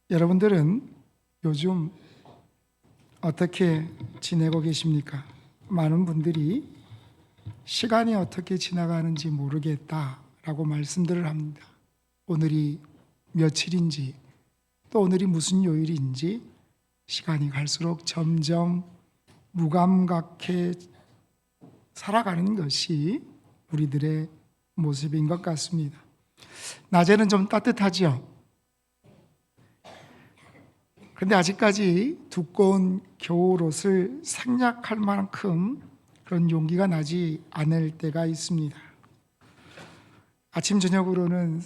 여러분들은 요즘 어떻게 지내고 계십니까? 많은 분들이 시간이 어떻게 지나가는지 모르겠다라고 말씀들을 합니다. 오늘이 며칠인지 또 오늘이 무슨 요일인지 시간이 갈수록 점점 무감각해 살아가는 것이 우리들의 모습인 것 같습니다. 낮에는 좀 따뜻하죠? 그런데 아직까지 두꺼운 겨울옷을 생략할 만큼 그런 용기가 나지 않을 때가 있습니다. 아침 저녁으로는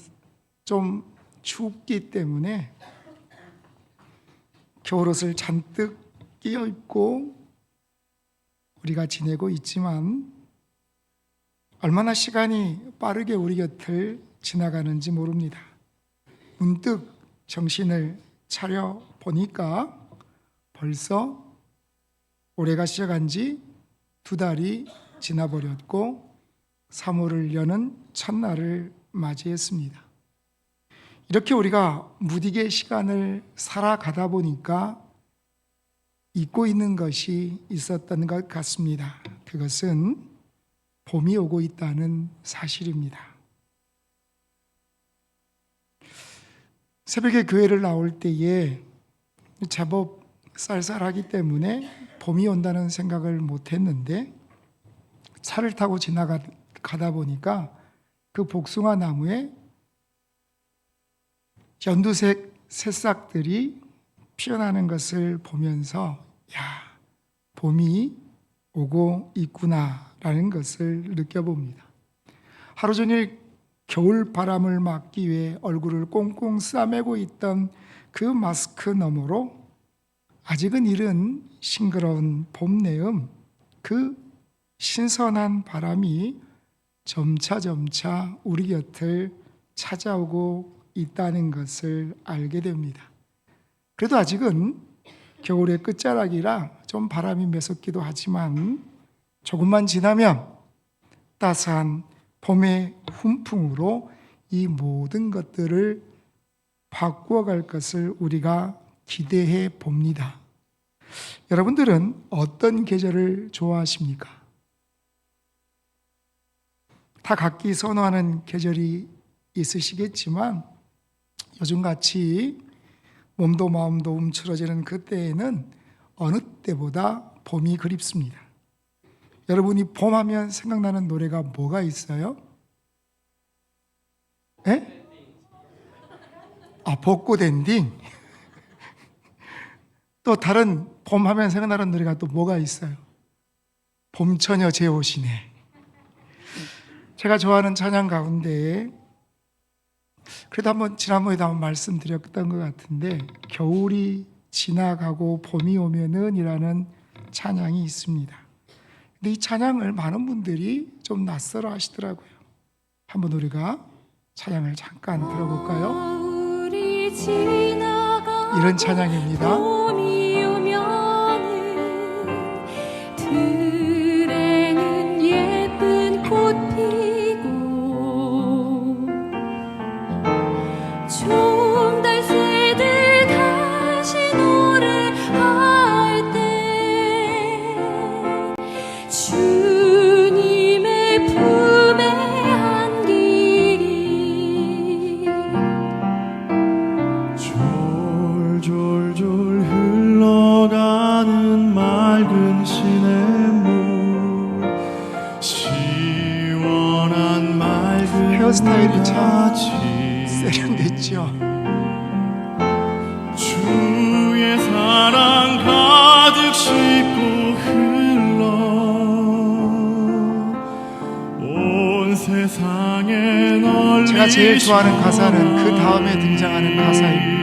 좀 춥기 때문에 겨울옷을 잔뜩 끼어 입고 우리가 지내고 있지만 얼마나 시간이 빠르게 우리 곁을 지나가는지 모릅니다. 문득 정신을 차려 보니까 벌써 올해가 시작한 지 2달이 지나버렸고 3월을 여는 첫날을 맞이했습니다. 이렇게 우리가 무디게 시간을 살아가다 보니까 잊고 있는 것이 있었던 것 같습니다. 그것은 봄이 오고 있다는 사실입니다. 새벽에 교회를 나올 때에 제법 쌀쌀하기 때문에 봄이 온다는 생각을 못했는데 차를 타고 지나가다 보니까 그 복숭아 나무에 연두색 새싹들이 피어나는 것을 보면서 야, 봄이 오고 있구나라는 것을 느껴봅니다. 하루 종일 겨울 바람을 막기 위해 얼굴을 꽁꽁 싸매고 있던 그 마스크 너머로 아직은 이른 싱그러운 봄 내음, 그 신선한 바람이 점차 우리 곁을 찾아오고 있다는 것을 알게 됩니다. 그래도 아직은 겨울의 끝자락이라 좀 바람이 매섭기도 하지만 조금만 지나면 따스한 봄의 훈풍으로 이 모든 것들을 바꾸어갈 것을 우리가 기대해 봅니다. 여러분들은 어떤 계절을 좋아하십니까? 다 각기 선호하는 계절이 있으시겠지만 요즘같이 몸도 마음도 움츠러지는 그때에는 어느 때보다 봄이 그립습니다. 여러분이 봄하면 생각나는 노래가 뭐가 있어요? 에? 벚꽃 엔딩. 또 다른 봄하면 생각나는 노래가 또 뭐가 있어요? 봄처녀 제오시네. 제가 좋아하는 찬양 가운데 그래도 지난번에도 한번 말씀드렸던 것 같은데 겨울이 지나가고 봄이 오면은 이라는 찬양이 있습니다. 근데 이 찬양을 많은 분들이 좀 낯설어 하시더라고요. 한번 우리가 찬양을 잠깐 들어볼까요? 이런 찬양입니다. 들에는 예쁜 꽃 피고 종달새들 다시 노래할 때 주님의 품에 안기리 졸졸졸 흘러가는 맑은 시냇물 시원한 맑은 헤어스타일이 참 물같이 세련됐죠. 주의 사랑 가득 싣고 흘러 온 세상에 널리 제가 제일 좋아하는 가사는 그 다음에 등장하는 가사입니다.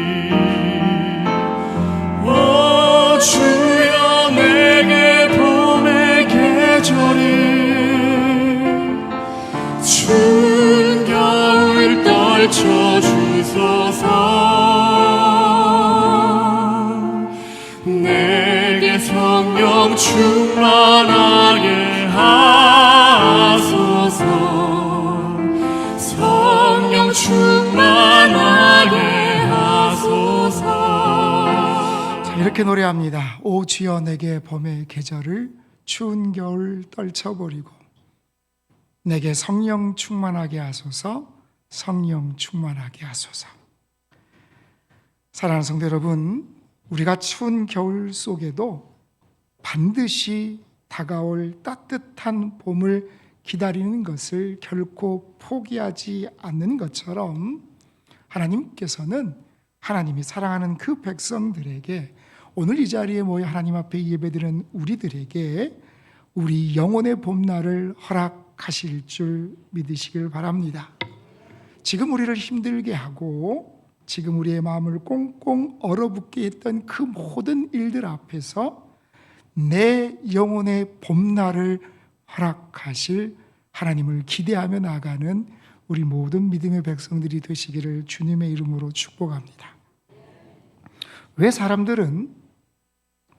오 주여 내게 봄의 계절을 추운 겨울 떨쳐주소서 내게 성령 충만하게 하소서 성령 충만하게 하소서 이렇게 노래합니다. 오 주여 내게 봄의 계절을 추운 겨울 떨쳐버리고 내게 성령 충만하게 하소서. 성령 충만하게 하소서. 사랑하는 성도 여러분, 우리가 추운 겨울 속에도 반드시 다가올 따뜻한 봄을 기다리는 것을 결코 포기하지 않는 것처럼 하나님께서는 하나님이 사랑하는 그 백성들에게 오늘 이 자리에 모여 하나님 앞에 예배드리는 우리들에게 우리 영혼의 봄날을 허락하실 줄 믿으시길 바랍니다. 지금 우리를 힘들게 하고 지금 우리의 마음을 꽁꽁 얼어붙게 했던 그 모든 일들 앞에서 내 영혼의 봄날을 허락하실 하나님을 기대하며 나아가는 우리 모든 믿음의 백성들이 되시기를 주님의 이름으로 축복합니다. 왜 사람들은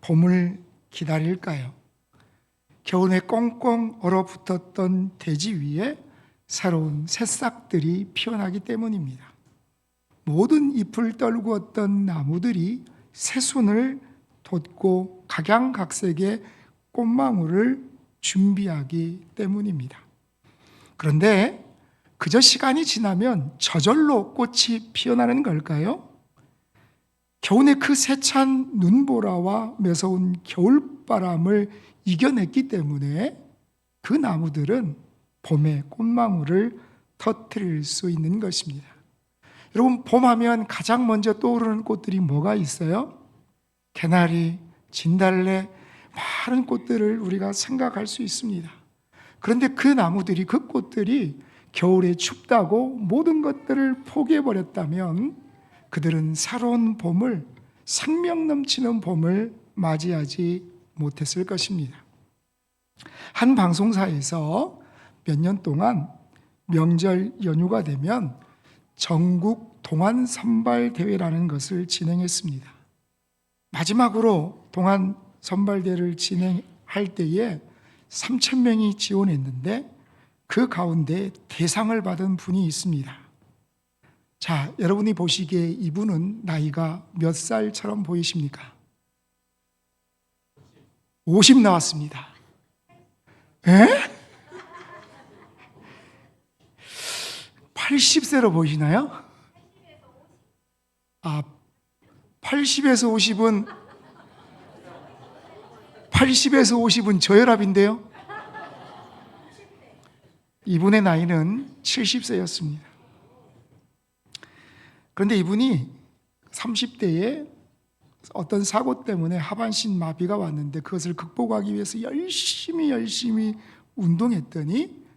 봄을 기다릴까요? 겨울에 꽁꽁 얼어붙었던 대지 위에 새로운 새싹들이 피어나기 때문입니다. 모든 잎을 떨구었던 나무들이 새순을 돋고 각양각색의 꽃망울을 준비하기 때문입니다. 그런데 그저 시간이 지나면 저절로 꽃이 피어나는 걸까요? 겨우내 그 세찬 눈보라와 매서운 겨울바람을 이겨냈기 때문에 그 나무들은 봄의 꽃망울을 터뜨릴 수 있는 것입니다. 여러분, 봄하면 가장 먼저 떠오르는 꽃들이 뭐가 있어요? 개나리, 진달래, 많은 꽃들을 우리가 생각할 수 있습니다. 그런데 그 나무들이, 그 꽃들이 겨울에 춥다고 모든 것들을 포기해버렸다면 그들은 새로운 봄을, 생명 넘치는 봄을 맞이하지 못했을 것입니다. 한 방송사에서 몇 년 동안 명절 연휴가 되면 전국 동안 선발 대회라는 것을 진행했습니다. 마지막으로 동안 선발대회를 진행할 때에 3,000명이 지원했는데 그 가운데 대상을 받은 분이 있습니다. 자, 여러분이 보시기에 이분은 나이가 몇 살처럼 보이십니까? 50 나왔습니다. 에? 80세로 보이시나요? 80에서 50은 저혈압인데요. 이분의 나이는 70세였습니다. 그런데 이분이 30대에 어떤 사고 때문에 하반신 마비가 왔는데 그것을 극복하기 위해서 열심히 운동했더니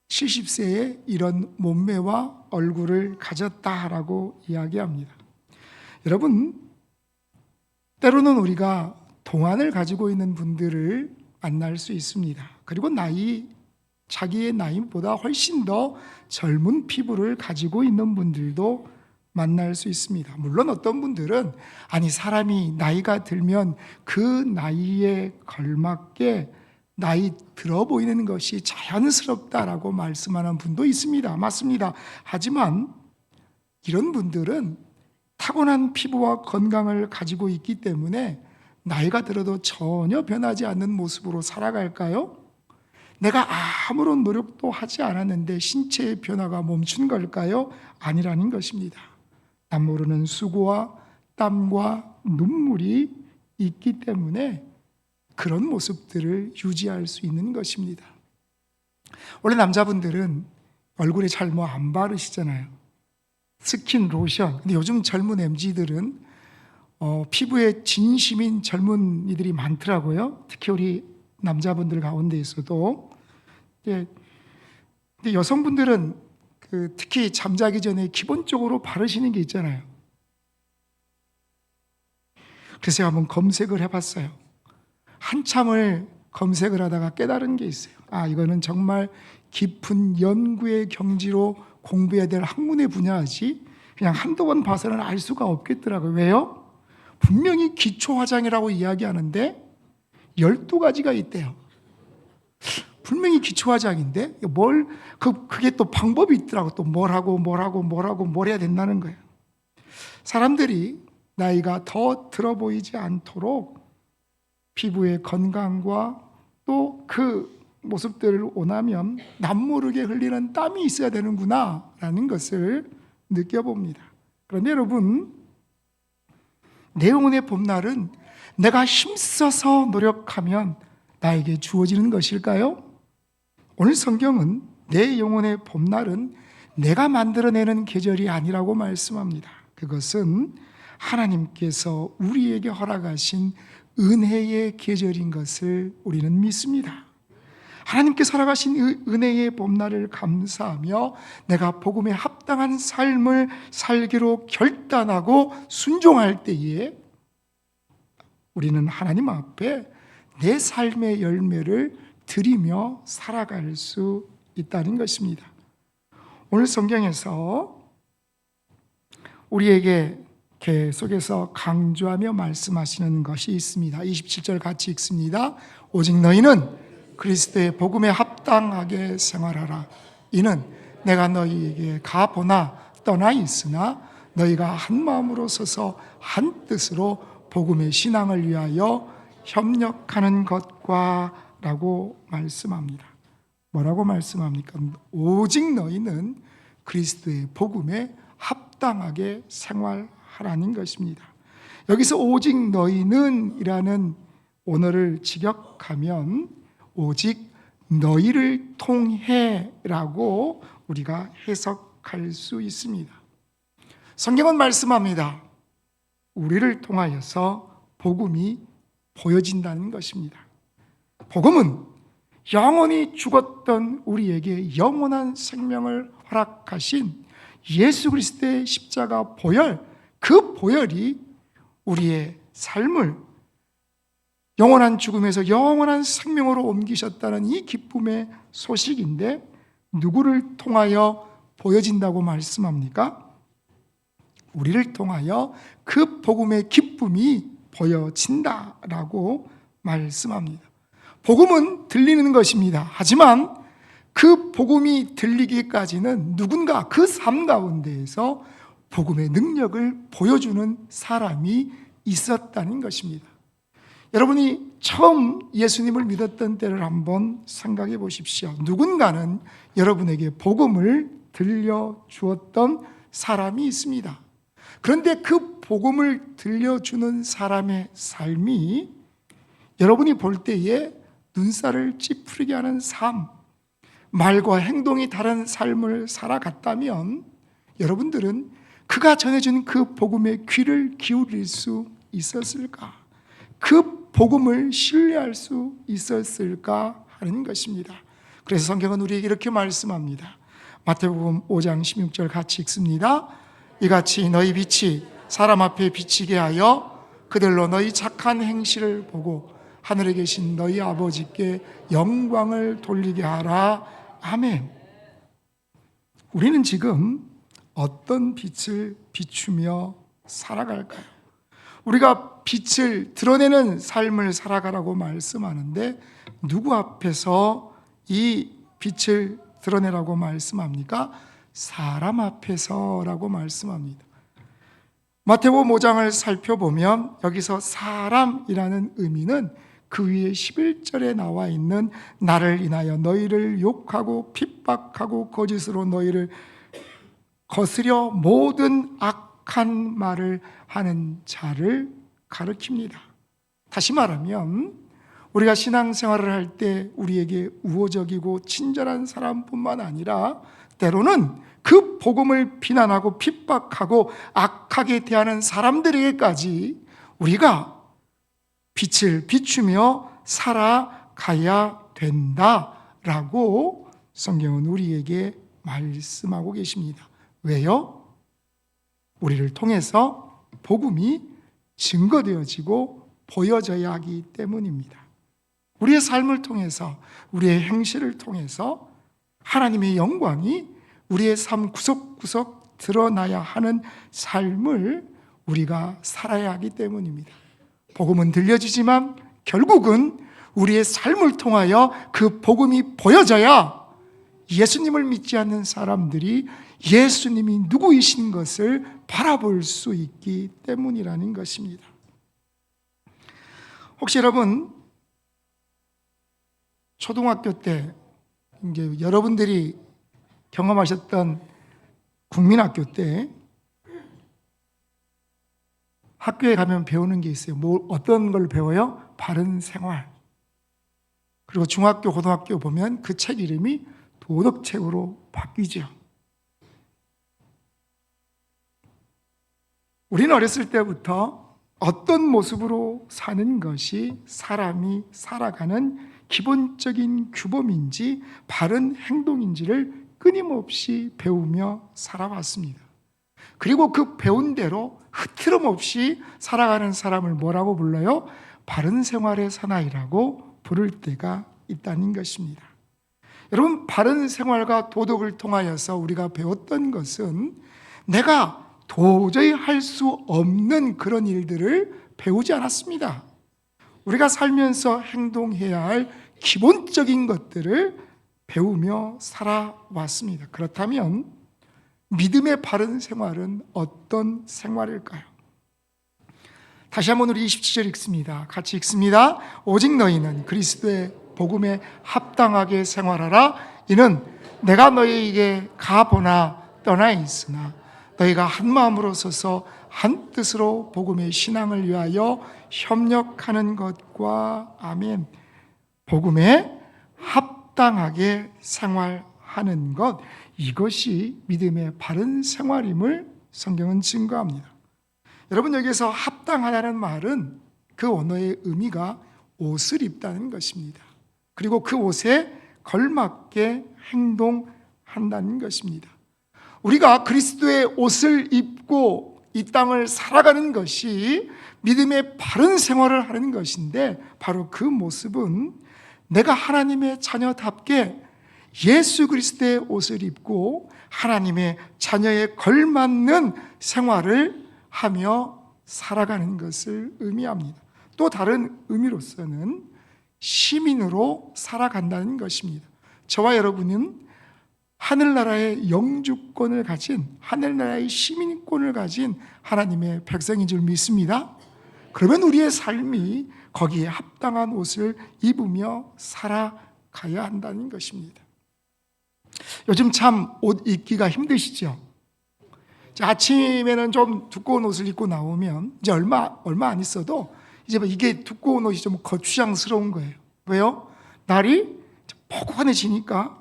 70세에 이런 몸매와 얼굴을 가졌다라고 이야기합니다. 여러분, 때로는 우리가 동안을 가지고 있는 분들을 만날 수 있습니다. 그리고 자기의 나이보다 훨씬 더 젊은 피부를 가지고 있는 분들도 만날 수 있습니다. 물론 어떤 분들은 사람이 나이가 들면 그 나이에 걸맞게 나이 들어 보이는 것이 자연스럽다라고 말씀하는 분도 있습니다. 맞습니다. 하지만 이런 분들은 타고난 피부와 건강을 가지고 있기 때문에 나이가 들어도 전혀 변하지 않는 모습으로 살아갈까요? 내가 아무런 노력도 하지 않았는데 신체의 변화가 멈춘 걸까요? 아니라는 것입니다. 남모르는 수고와 땀과 눈물이 있기 때문에 그런 모습들을 유지할 수 있는 것입니다. 원래 남자분들은 얼굴에 잘 안 바르시잖아요. 스킨, 로션. 근데 요즘 젊은 MZ들은 피부에 진심인 젊은이들이 많더라고요. 특히 우리 남자분들 가운데에서도. 근데 여성분들은 특히 잠자기 전에 기본적으로 바르시는 게 있잖아요. 그래서 한번 검색을 해봤어요. 한참을 검색을 하다가 깨달은 게 있어요. 이거는 정말 깊은 연구의 경지로 공부해야 될 학문의 분야지 그냥 한두 번 봐서는 알 수가 없겠더라고요. 왜요? 분명히 기초화장이라고 이야기하는데 12가지가 있대요. 분명히 기초화장인데 그게 또 방법이 있더라고. 또 뭘 해야 된다는 거예요. 사람들이 나이가 더 들어 보이지 않도록 피부의 건강과 또 그 모습들을 원하면 남모르게 흘리는 땀이 있어야 되는구나 라는 것을 느껴봅니다. 그런데 여러분, 내 영혼의 봄날은 내가 힘써서 노력하면 나에게 주어지는 것일까요? 오늘 성경은 내 영혼의 봄날은 내가 만들어내는 계절이 아니라고 말씀합니다. 그것은 하나님께서 우리에게 허락하신 은혜의 계절인 것을 우리는 믿습니다. 하나님께서 허락하신 은혜의 봄날을 감사하며 내가 복음에 합당한 삶을 살기로 결단하고 순종할 때에 우리는 하나님 앞에 내 삶의 열매를 드리며 살아갈 수 있다는 것입니다. 오늘 성경에서 우리에게 계속해서 강조하며 말씀하시는 것이 있습니다. 27절 같이 읽습니다. 오직 너희는 그리스도의 복음에 합당하게 생활하라. 이는 내가 너희에게 가보나 떠나 있으나 너희가 한 마음으로 서서 한 뜻으로 복음의 신앙을 위하여 협력하는 것과 라고 말씀합니다. 뭐라고 말씀합니까? 오직 너희는 그리스도의 복음에 합당하게 생활하라는 것입니다. 여기서 오직 너희는 이라는 언어를 직역하면 오직 너희를 통해 라고 우리가 해석할 수 있습니다. 성경은 말씀합니다. 우리를 통하여서 복음이 보여진다는 것입니다. 복음은 영원히 죽었던 우리에게 영원한 생명을 허락하신 예수 그리스도의 십자가 보혈, 그 보혈이 우리의 삶을 영원한 죽음에서 영원한 생명으로 옮기셨다는 이 기쁨의 소식인데 누구를 통하여 보여진다고 말씀합니까? 우리를 통하여 그 복음의 기쁨이 보여진다라고 말씀합니다. 복음은 들리는 것입니다. 하지만 그 복음이 들리기까지는 누군가 그 삶 가운데에서 복음의 능력을 보여주는 사람이 있었다는 것입니다. 여러분이 처음 예수님을 믿었던 때를 한번 생각해 보십시오. 누군가는 여러분에게 복음을 들려주었던 사람이 있습니다. 그런데 그 복음을 들려주는 사람의 삶이 여러분이 볼 때에 눈살을 찌푸리게 하는 삶, 말과 행동이 다른 삶을 살아갔다면 여러분들은 그가 전해준 그 복음에 귀를 기울일 수 있었을까? 그 복음을 신뢰할 수 있었을까 하는 것입니다. 그래서 성경은 우리에게 이렇게 말씀합니다. 마태복음 5장 16절 같이 읽습니다. 이같이 너희 빛이 사람 앞에 비치게 하여 그들로 너희 착한 행실을 보고 하늘에 계신 너희 아버지께 영광을 돌리게 하라. 아멘. 우리는 지금 어떤 빛을 비추며 살아갈까요? 우리가 빛을 드러내는 삶을 살아가라고 말씀하는데 누구 앞에서 이 빛을 드러내라고 말씀합니까? 사람 앞에서라고 말씀합니다. 마태복음 5장을 살펴보면 여기서 사람이라는 의미는 그 위에 11절에 나와 있는 나를 인하여 너희를 욕하고 핍박하고 거짓으로 너희를 거스려 모든 악한 말을 하는 자를 가리킵니다. 다시 말하면 우리가 신앙생활을 할 때 우리에게 우호적이고 친절한 사람뿐만 아니라 때로는 그 복음을 비난하고 핍박하고 악하게 대하는 사람들에게까지 우리가 빛을 비추며 살아가야 된다라고 성경은 우리에게 말씀하고 계십니다. 왜요? 우리를 통해서 복음이 증거되어지고 보여져야 하기 때문입니다. 우리의 삶을 통해서, 우리의 행실을 통해서 하나님의 영광이 우리의 삶 구석구석 드러나야 하는 삶을 우리가 살아야 하기 때문입니다. 복음은 들려지지만 결국은 우리의 삶을 통하여 그 복음이 보여져야 예수님을 믿지 않는 사람들이 예수님이 누구이신 것을 바라볼 수 있기 때문이라는 것입니다. 혹시 여러분 초등학교 때 이제 여러분들이 경험하셨던 국민학교 때 학교에 가면 배우는 게 있어요. 어떤 걸 배워요? 바른 생활. 그리고 중학교, 고등학교 보면 그 책 이름이 도덕책으로 바뀌죠. 우리는 어렸을 때부터 어떤 모습으로 사는 것이 사람이 살아가는 기본적인 규범인지 바른 행동인지를 끊임없이 배우며 살아왔습니다. 그리고 그 배운 대로 흐트럼 없이 살아가는 사람을 뭐라고 불러요? 바른 생활의 사나이라고 부를 때가 있다는 것입니다. 여러분, 바른 생활과 도덕을 통하여서 우리가 배웠던 것은 내가 도저히 할 수 없는 그런 일들을 배우지 않았습니다. 우리가 살면서 행동해야 할 기본적인 것들을 배우며 살아왔습니다. 그렇다면 믿음의 바른 생활은 어떤 생활일까요? 다시 한번 우리 27절 읽습니다. 같이 읽습니다. 오직 너희는 그리스도의 복음에 합당하게 생활하라. 이는 내가 너희에게 가보나 떠나 있으나 너희가 한 마음으로 서서 한 뜻으로 복음의 신앙을 위하여 협력하는 것과 아멘. 복음에 합당하게 생활하는 것, 이것이 믿음의 바른 생활임을 성경은 증거합니다. 여러분, 여기서 합당하다는 말은 그 언어의 의미가 옷을 입다는 것입니다. 그리고 그 옷에 걸맞게 행동한다는 것입니다. 우리가 그리스도의 옷을 입고 이 땅을 살아가는 것이 믿음의 바른 생활을 하는 것인데, 바로 그 모습은 내가 하나님의 자녀답게 예수 그리스도의 옷을 입고 하나님의 자녀에 걸맞는 생활을 하며 살아가는 것을 의미합니다. 또 다른 의미로서는 시민으로 살아간다는 것입니다. 저와 여러분은 하늘나라의 영주권을 가진, 하늘나라의 시민권을 가진 하나님의 백성인 줄 믿습니다. 그러면 우리의 삶이 거기에 합당한 옷을 입으며 살아가야 한다는 것입니다. 요즘 참 옷 입기가 힘드시죠? 아침에는 좀 두꺼운 옷을 입고 나오면 이제 얼마 안 있어도 이제 이게 두꺼운 옷이 좀 거추장스러운 거예요. 왜요? 날이 포근해지니까.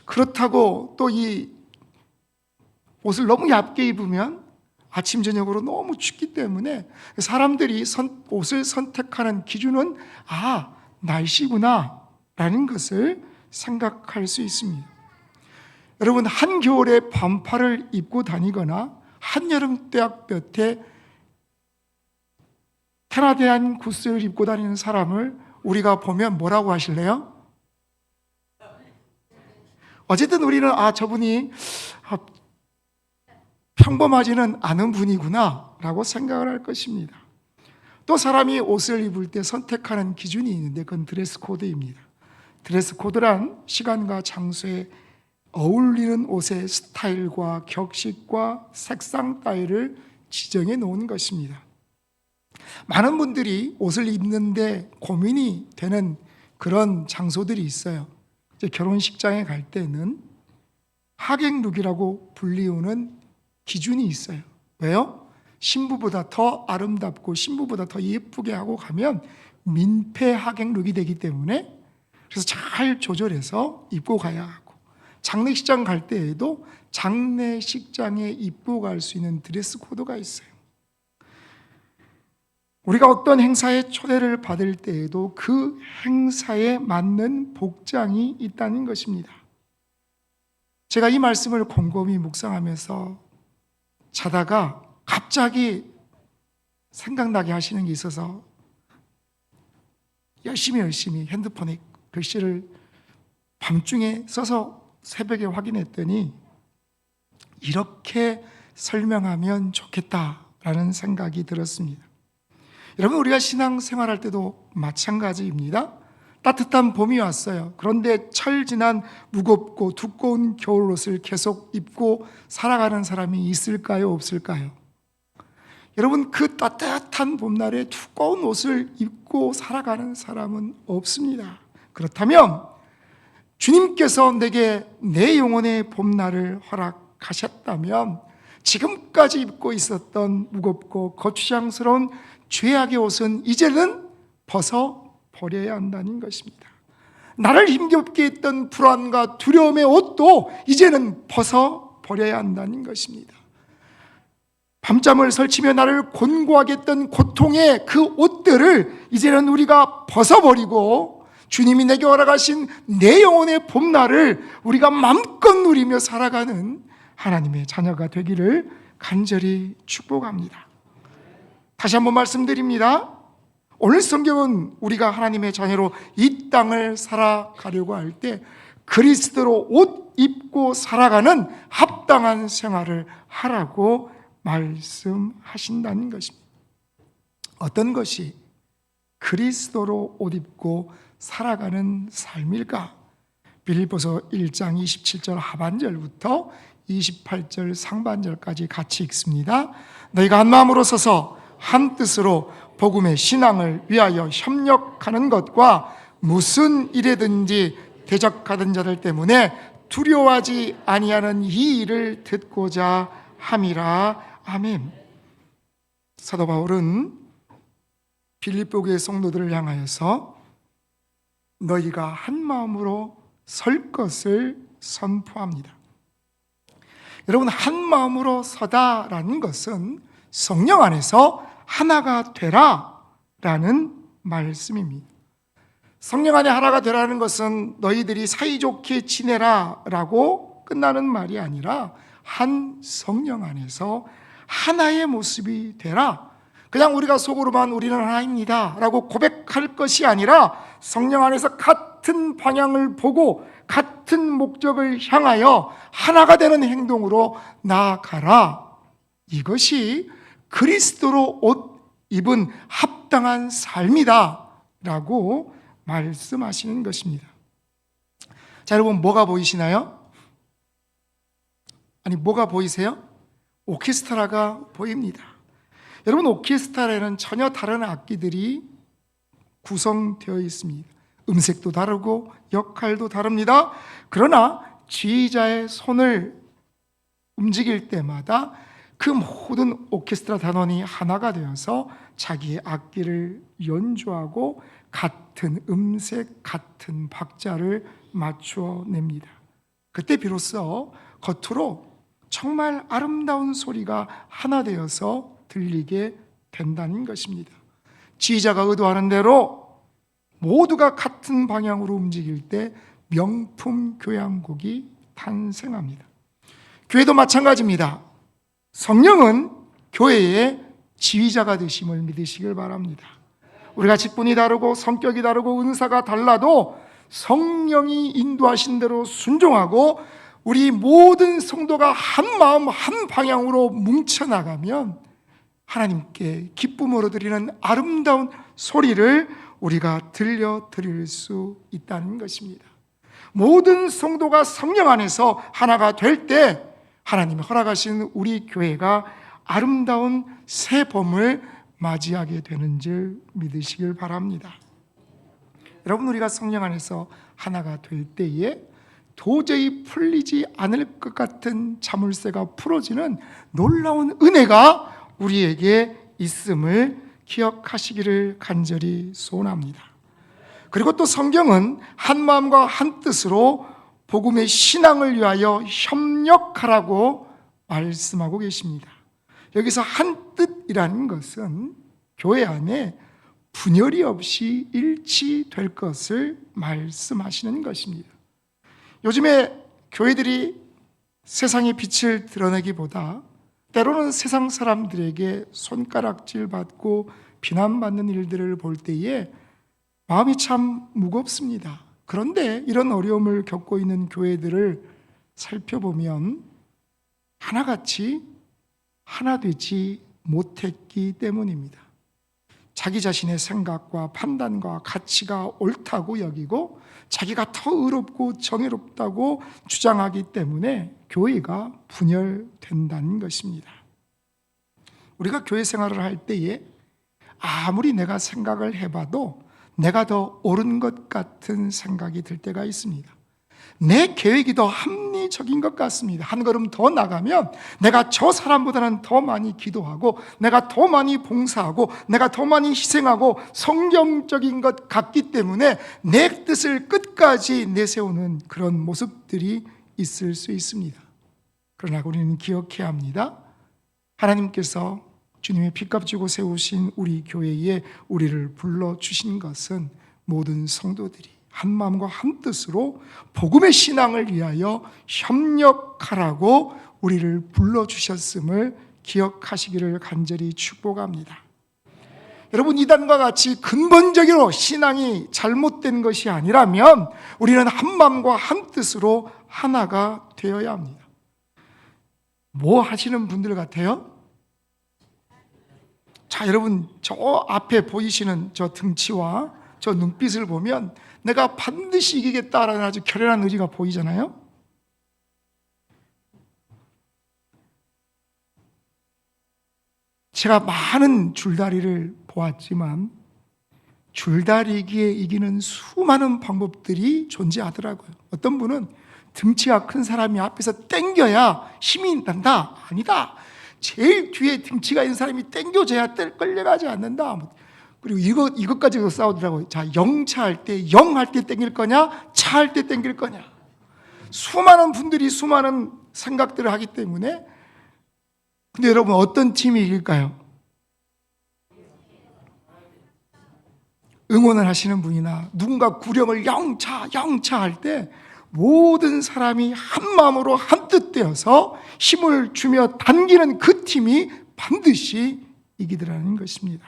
그렇다고 또 이 옷을 너무 얇게 입으면 아침 저녁으로 너무 춥기 때문에 사람들이 옷을 선택하는 기준은 날씨구나 라는 것을 생각할 수 있습니다. 여러분, 한겨울에 반팔을 입고 다니거나 한여름 떼약볕에 캐나다안 구스를 입고 다니는 사람을 우리가 보면 뭐라고 하실래요? 어쨌든 우리는 저분이 평범하지는 않은 분이구나 라고 생각을 할 것입니다. 또 사람이 옷을 입을 때 선택하는 기준이 있는데 그건 드레스 코드입니다. 드레스 코드란 시간과 장소에 어울리는 옷의 스타일과 격식과 색상 따위를 지정해 놓은 것입니다. 많은 분들이 옷을 입는데 고민이 되는 그런 장소들이 있어요. 이제 결혼식장에 갈 때는 하객룩이라고 불리우는 기준이 있어요. 왜요? 신부보다 더 아름답고 신부보다 더 예쁘게 하고 가면 민폐 하객룩이 되기 때문에, 그래서 잘 조절해서 입고 가야 하고, 장례식장 갈 때에도 장례식장에 입고 갈 수 있는 드레스 코드가 있어요. 우리가 어떤 행사에 초대를 받을 때에도 그 행사에 맞는 복장이 있다는 것입니다. 제가 이 말씀을 곰곰이 묵상하면서 자다가 갑자기 생각나게 하시는 게 있어서 열심히 핸드폰에 글씨를 밤중에 써서 새벽에 확인했더니 이렇게 설명하면 좋겠다라는 생각이 들었습니다. 여러분, 우리가 신앙생활할 때도 마찬가지입니다. 따뜻한 봄이 왔어요. 그런데 철지난 무겁고 두꺼운 겨울옷을 계속 입고 살아가는 사람이 있을까요? 없을까요? 여러분, 그 따뜻한 봄날에 두꺼운 옷을 입고 살아가는 사람은 없습니다. 그렇다면 주님께서 내게 내 영혼의 봄날을 허락하셨다면 지금까지 입고 있었던 무겁고 거추장스러운 죄악의 옷은 이제는 벗어버려야 한다는 것입니다. 나를 힘겹게 했던 불안과 두려움의 옷도 이제는 벗어버려야 한다는 것입니다. 밤잠을 설치며 나를 곤고하게 했던 고통의 그 옷들을 이제는 우리가 벗어버리고 주님이 내게 허락하신 내 영혼의 봄날을 우리가 마음껏 누리며 살아가는 하나님의 자녀가 되기를 간절히 축복합니다. 다시 한번 말씀드립니다. 오늘 성경은 우리가 하나님의 자녀로 이 땅을 살아가려고 할 때 그리스도로 옷 입고 살아가는 합당한 생활을 하라고 말씀하신다는 것입니다. 어떤 것이 그리스도로 옷 입고 살아가는 삶일까? 빌립보서 1장 27절 하반절부터 28절 상반절까지 같이 읽습니다. 너희가 한 마음으로 서서 한 뜻으로 복음의 신앙을 위하여 협력하는 것과 무슨 일에든지 대적하던 자들 때문에 두려워하지 아니하는 이 일을 듣고자 함이라. 아멘. 사도 바울은 빌립보 교회 성도들을 향하여서 너희가 한 마음으로 설 것을 선포합니다. 여러분, 한 마음으로 서다라는 것은 성령 안에서 하나가 되라라는 말씀입니다. 성령 안에 하나가 되라는 것은 너희들이 사이좋게 지내라라고 끝나는 말이 아니라 한 성령 안에서 하나의 모습이 되라. 그냥 우리가 속으로만 우리는 하나입니다 라고 고백할 것이 아니라 성령 안에서 같은 방향을 보고 같은 목적을 향하여 하나가 되는 행동으로 나아가라. 이것이 그리스도로 옷 입은 합당한 삶이다 라고 말씀하시는 것입니다. 자, 여러분, 뭐가 보이시나요? 아니, 뭐가 보이세요? 오케스트라가 보입니다. 여러분, 오케스트라에는 전혀 다른 악기들이 구성되어 있습니다. 음색도 다르고 역할도 다릅니다. 그러나 지휘자의 손을 움직일 때마다 그 모든 오케스트라 단원이 하나가 되어서 자기의 악기를 연주하고 같은 음색, 같은 박자를 맞추어 냅니다. 그때 비로소 겉으로 정말 아름다운 소리가 하나 되어서 들리게 된다는 것입니다. 지휘자가 의도하는 대로 모두가 같은 방향으로 움직일 때 명품 교향곡이 탄생합니다. 교회도 마찬가지입니다. 성령은 교회의 지휘자가 되심을 믿으시길 바랍니다. 우리가 직분이 다르고 성격이 다르고 은사가 달라도 성령이 인도하신 대로 순종하고 우리 모든 성도가 한 마음 한 방향으로 뭉쳐나가면 하나님께 기쁨으로 드리는 아름다운 소리를 우리가 들려드릴 수 있다는 것입니다. 모든 성도가 성령 안에서 하나가 될 때 하나님이 허락하신 우리 교회가 아름다운 새 봄을 맞이하게 되는 줄 믿으시길 바랍니다. 여러분, 우리가 성령 안에서 하나가 될 때에 도저히 풀리지 않을 것 같은 자물쇠가 풀어지는 놀라운 은혜가 우리에게 있음을 기억하시기를 간절히 소원합니다. 그리고 또 성경은 한 마음과 한 뜻으로 복음의 신앙을 위하여 협력하라고 말씀하고 계십니다. 여기서 한 뜻이라는 것은 교회 안에 분열이 없이 일치될 것을 말씀하시는 것입니다. 요즘에 교회들이 세상의 빛을 드러내기보다 때로는 세상 사람들에게 손가락질 받고 비난받는 일들을 볼 때에 마음이 참 무겁습니다. 그런데 이런 어려움을 겪고 있는 교회들을 살펴보면 하나같이 하나 되지 못했기 때문입니다. 자기 자신의 생각과 판단과 가치가 옳다고 여기고 자기가 더 의롭고 정의롭다고 주장하기 때문에 교회가 분열된다는 것입니다. 우리가 교회 생활을 할 때에 아무리 내가 생각을 해봐도 내가 더 옳은 것 같은 생각이 들 때가 있습니다. 내 계획이 더 합리적인 것 같습니다. 한 걸음 더 나가면 내가 저 사람보다는 더 많이 기도하고 내가 더 많이 봉사하고 내가 더 많이 희생하고 성경적인 것 같기 때문에 내 뜻을 끝까지 내세우는 그런 모습들이 있을 수 있습니다. 그러나 우리는 기억해야 합니다. 하나님께서 주님의 피값 주고 세우신 우리 교회에 우리를 불러주신 것은 모든 성도들이 한 마음과 한 뜻으로 복음의 신앙을 위하여 협력하라고 우리를 불러주셨음을 기억하시기를 간절히 축복합니다. 여러분, 이단과 같이 근본적으로 신앙이 잘못된 것이 아니라면 우리는 한 마음과 한 뜻으로 하나가 되어야 합니다. 뭐 하시는 분들 같아요? 자, 여러분, 저 앞에 보이시는 저 등치와 저 눈빛을 보면 내가 반드시 이기겠다라는 아주 결연한 의지가 보이잖아요. 제가 많은 줄다리를 보았지만 줄다리기에 이기는 수많은 방법들이 존재하더라고요. 어떤 분은 등치가 큰 사람이 앞에서 땡겨야 힘이 난다. 아니다. 제일 뒤에 등치가 있는 사람이 땡겨줘야 끌려가지 않는다. 그리고 이것까지도 싸우더라고요. 자, 영차 할 때, 영 할 때 땡길 거냐, 차 할 때 땡길 거냐. 수많은 분들이 수많은 생각들을 하기 때문에. 근데 여러분, 어떤 팀이 이길까요? 응원을 하시는 분이나 누군가 구령을 영차 할 때 모든 사람이 한 마음으로 한뜻 되어서 힘을 주며 당기는 그 팀이 반드시 이기더라는 것입니다.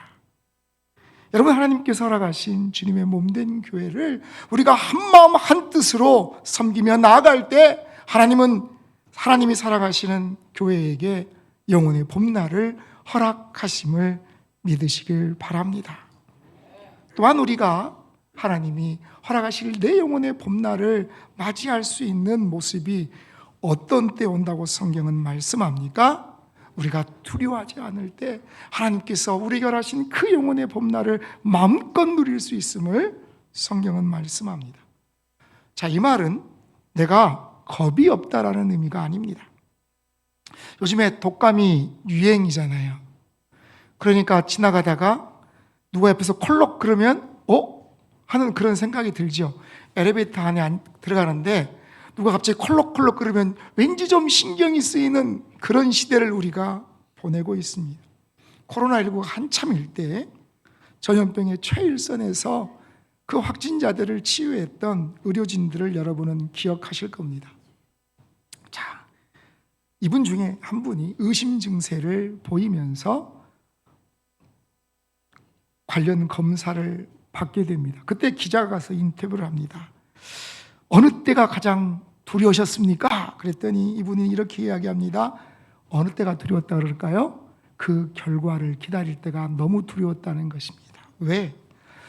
여러분, 하나님께서 허락하신 주님의 몸된 교회를 우리가 한 마음 한 뜻으로 섬기며 나아갈 때 하나님이 살아가시는 교회에게 영혼의 봄날을 허락하심을 믿으시길 바랍니다. 또한 우리가 하나님이 허락하실 내 영혼의 봄날을 맞이할 수 있는 모습이 어떤 때 온다고 성경은 말씀합니까? 우리가 두려워하지 않을 때 하나님께서 우리에게 허락하신 그 영혼의 봄날을 마음껏 누릴 수 있음을 성경은 말씀합니다. 자, 이 말은 내가 겁이 없다라는 의미가 아닙니다. 요즘에 독감이 유행이잖아요. 그러니까 지나가다가 누가 옆에서 콜록 그러면 하는 그런 생각이 들죠. 엘리베이터 안에 들어가는데 누가 갑자기 콜록콜록 그러면 왠지 좀 신경이 쓰이는 그런 시대를 우리가 보내고 있습니다. 코로나19가 한참일 때 전염병의 최일선에서 그 확진자들을 치유했던 의료진들을 여러분은 기억하실 겁니다. 자, 이분 중에 한 분이 의심 증세를 보이면서 관련 검사를 받게 됩니다. 그때 기자가 가서 인터뷰를 합니다. 어느 때가 가장 두려우셨습니까? 그랬더니 이분이 이렇게 이야기합니다. 어느 때가 두려웠다 그럴까요? 그 결과를 기다릴 때가 너무 두려웠다는 것입니다. 왜?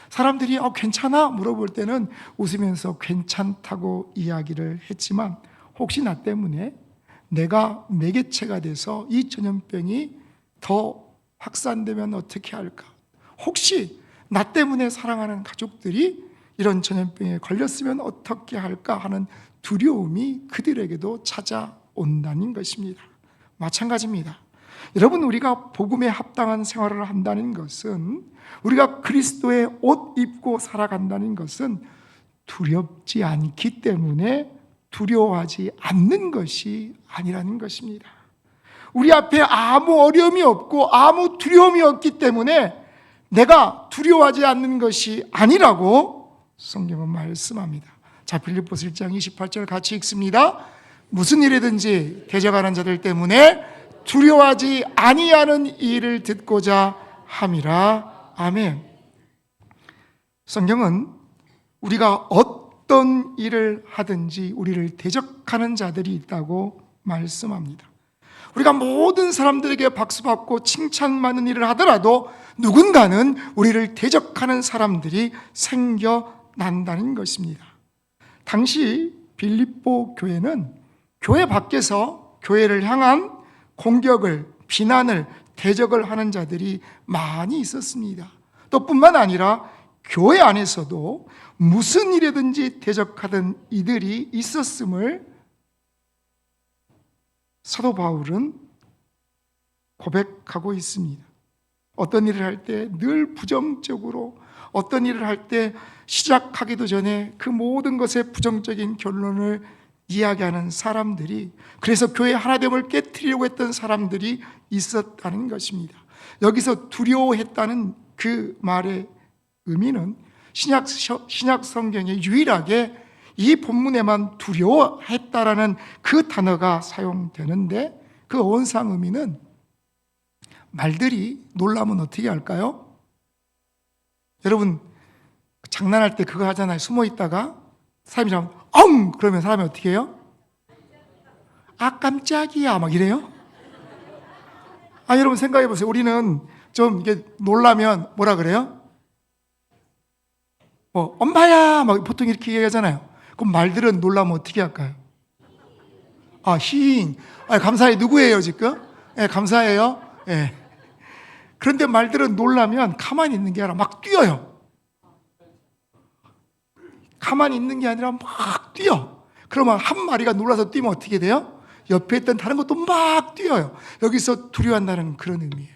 사람들이 괜찮아? 물어볼 때는 웃으면서 괜찮다고 이야기를 했지만 혹시 나 때문에 내가 매개체가 돼서 이 전염병이 더 확산되면 어떻게 할까? 혹시 나 때문에 사랑하는 가족들이 이런 전염병에 걸렸으면 어떻게 할까 하는 두려움이 그들에게도 찾아온다는 것입니다. 마찬가지입니다. 여러분, 우리가 복음에 합당한 생활을 한다는 것은, 우리가 그리스도의 옷 입고 살아간다는 것은 두렵지 않기 때문에 두려워하지 않는 것이 아니라는 것입니다. 우리 앞에 아무 어려움이 없고 아무 두려움이 없기 때문에 내가 두려워하지 않는 것이 아니라고 성경은 말씀합니다. 자, 빌립보서 1장 28절 같이 읽습니다. 무슨 일이든지 대적하는 자들 때문에 두려워하지 아니하는 일을 듣고자 함이라. 아멘. 성경은 우리가 어떤 일을 하든지 우리를 대적하는 자들이 있다고 말씀합니다. 우리가 모든 사람들에게 박수받고 칭찬받는 일을 하더라도 누군가는 우리를 대적하는 사람들이 생겨난다는 것입니다. 당시 빌립보 교회는 교회 밖에서 교회를 향한 공격을, 비난을, 대적을 하는 자들이 많이 있었습니다. 또 뿐만 아니라 교회 안에서도 무슨 일이든지 대적하던 이들이 있었음을 사도 바울은 고백하고 있습니다. 어떤 일을 할 때 늘 부정적으로, 어떤 일을 할 때 시작하기도 전에 그 모든 것에 부정적인 결론을 이야기하는 사람들이, 그래서 교회 하나됨을 깨트리려고 했던 사람들이 있었다는 것입니다. 여기서 두려워했다는 그 말의 의미는 신약 성경에 유일하게 이 본문에만 두려워했다라는 그 단어가 사용되는데, 그 원상 의미는 말들이 놀라면 어떻게 할까요? 여러분 장난할 때 그거 하잖아요. 숨어 있다가 사람이 자면 엉! 그러면 사람이 어떻게 해요? 아 깜짝이야 막 이래요? 여러분 생각해 보세요. 우리는 좀 이게 놀라면 뭐라 그래요? 엄마야 막 보통 이렇게 얘기하잖아요. 그럼 말들은 놀라면 어떻게 할까요? 히잉. 감사해요. 누구예요 지금? 감사해요. 그런데 말들은 놀라면 가만히 있는 게 아니라 막 뛰어요. 가만히 있는 게 아니라 막 뛰어. 그러면 한 마리가 놀라서 뛰면 어떻게 돼요? 옆에 있던 다른 것도 막 뛰어요. 여기서 두려워한다는 그런 의미예요.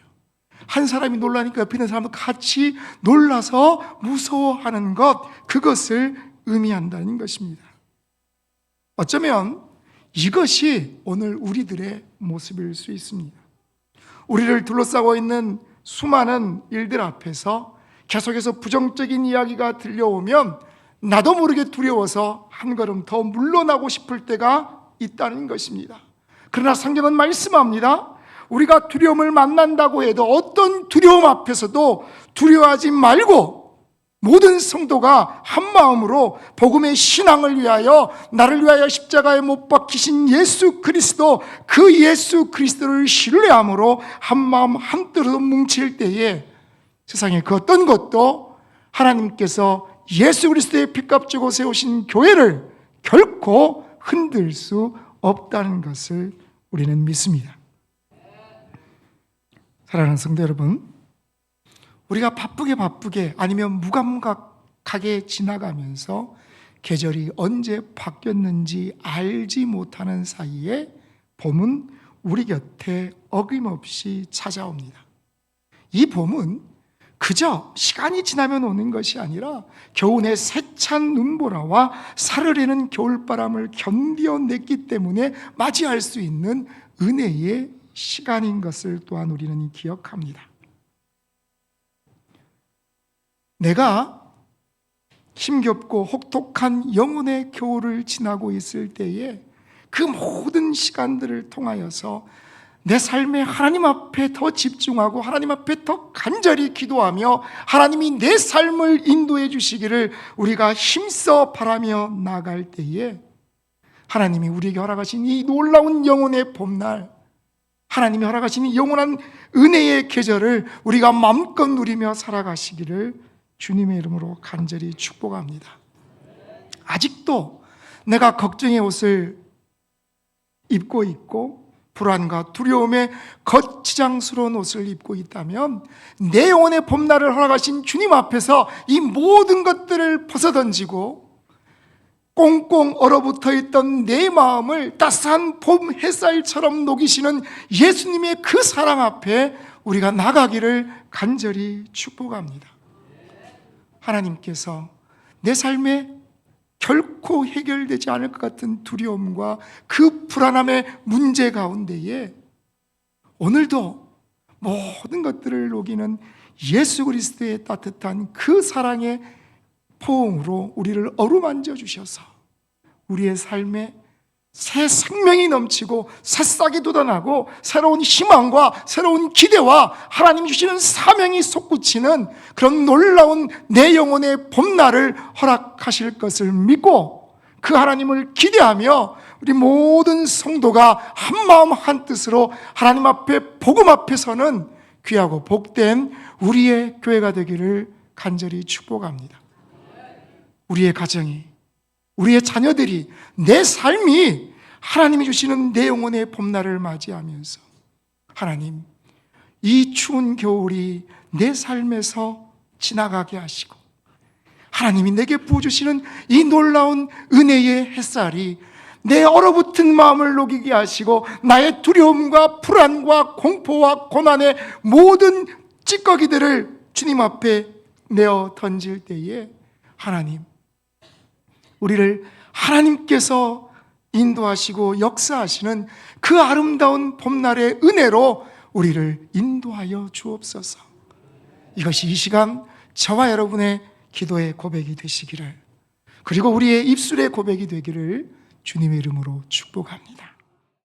한 사람이 놀라니까 옆에 있는 사람도 같이 놀라서 무서워하는 것, 그것을 의미한다는 것입니다. 어쩌면 이것이 오늘 우리들의 모습일 수 있습니다. 우리를 둘러싸고 있는 수많은 일들 앞에서 계속해서 부정적인 이야기가 들려오면 나도 모르게 두려워서 한 걸음 더 물러나고 싶을 때가 있다는 것입니다. 그러나 성경은 말씀합니다. 우리가 두려움을 만난다고 해도 어떤 두려움 앞에서도 두려워하지 말고 모든 성도가 한 마음으로 복음의 신앙을 위하여, 나를 위하여 십자가에 못 박히신 예수 그리스도, 그 예수 그리스도를 신뢰함으로 한 마음 한 뜻으로 뭉칠 때에 세상에 그 어떤 것도 하나님께서 예수 그리스도의 피값 주고 세우신 교회를 결코 흔들 수 없다는 것을 우리는 믿습니다. 사랑하는 성도 여러분, 우리가 바쁘게 아니면 무감각하게 지나가면서 계절이 언제 바뀌었는지 알지 못하는 사이에 봄은 우리 곁에 어김없이 찾아옵니다. 이 봄은 그저 시간이 지나면 오는 것이 아니라 겨우내 세찬 눈보라와 사르르는 겨울바람을 견뎌냈기 때문에 맞이할 수 있는 은혜의 시간인 것을 또한 우리는 기억합니다. 내가 힘겹고 혹독한 영혼의 겨울을 지나고 있을 때에 그 모든 시간들을 통하여서 내 삶에 하나님 앞에 더 집중하고 하나님 앞에 더 간절히 기도하며 하나님이 내 삶을 인도해 주시기를 우리가 힘써 바라며 나갈 때에 하나님이 우리에게 허락하신 이 놀라운 영혼의 봄날, 하나님이 허락하신 이 영원한 은혜의 계절을 우리가 마음껏 누리며 살아가시기를 주님의 이름으로 간절히 축복합니다. 아직도 내가 걱정의 옷을 입고 있고 불안과 두려움에 거치장스러운 옷을 입고 있다면 내 영혼의 봄날을 허락하신 주님 앞에서 이 모든 것들을 벗어던지고 꽁꽁 얼어붙어 있던 내 마음을 따스한 봄 햇살처럼 녹이시는 예수님의 그 사랑 앞에 우리가 나가기를 간절히 축복합니다. 하나님께서 내 삶에 결코 해결되지 않을 것 같은 두려움과 그 불안함의 문제 가운데에 오늘도 모든 것들을 녹이는 예수 그리스도의 따뜻한 그 사랑의 포옹으로 우리를 어루만져 주셔서 우리의 삶에 새 생명이 넘치고 새싹이 돋아나고 새로운 희망과 새로운 기대와 하나님 주시는 사명이 솟구치는 그런 놀라운 내 영혼의 봄날을 허락하실 것을 믿고 그 하나님을 기대하며 우리 모든 성도가 한마음 한뜻으로 하나님 앞에 복음 앞에서는 귀하고 복된 우리의 교회가 되기를 간절히 축복합니다. 우리의 가정이, 우리의 자녀들이, 내 삶이 하나님이 주시는 내 영혼의 봄날을 맞이하면서 하나님, 이 추운 겨울이 내 삶에서 지나가게 하시고 하나님이 내게 부어주시는 이 놀라운 은혜의 햇살이 내 얼어붙은 마음을 녹이게 하시고 나의 두려움과 불안과 공포와 고난의 모든 찌꺼기들을 주님 앞에 내어 던질 때에 하나님, 우리를 하나님께서 인도하시고 역사하시는 그 아름다운 봄날의 은혜로 우리를 인도하여 주옵소서. 이것이 이 시간 저와 여러분의 기도의 고백이 되시기를, 그리고 우리의 입술의 고백이 되기를 주님의 이름으로 축복합니다.